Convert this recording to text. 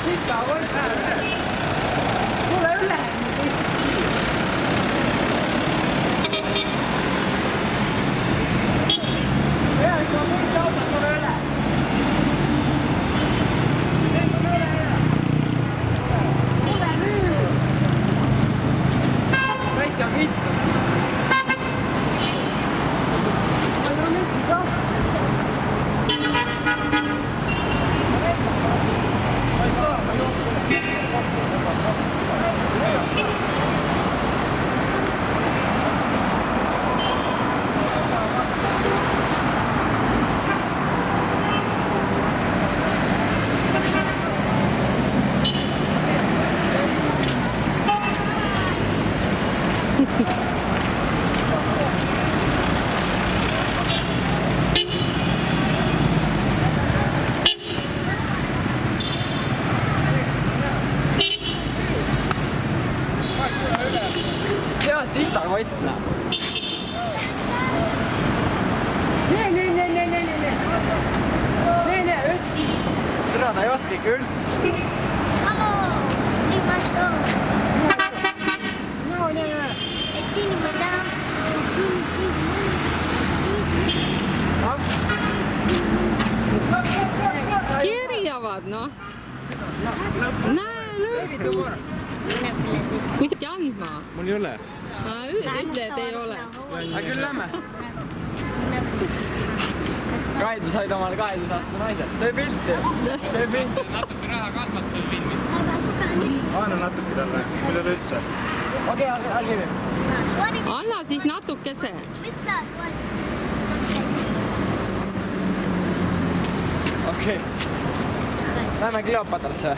sita võit ära. Tule üle. Peaaegu on mõista autod, tule üle. Tule nüüd. Täitsa vittus. Hea sita kott näeb. Nee, üldse. Tere, ta ei oska ikka üldse. Hallo, nüüd ma staan. No, nee. Et inimene kirjavad, noh. Näe, lõpuks. Kui sa andma? Mul ei ole. Ütle, et ei ole. Aga küll lämme. Kaidu said omale 12-aastase naise. Tee pilti. Tee pilti. Natuke raha kasvatada filmi. Anna natuke talle, siis meil ei ole üldse. Okei, allkiri. Anna siis natukese. Okei. Lähme Kleopatrasse.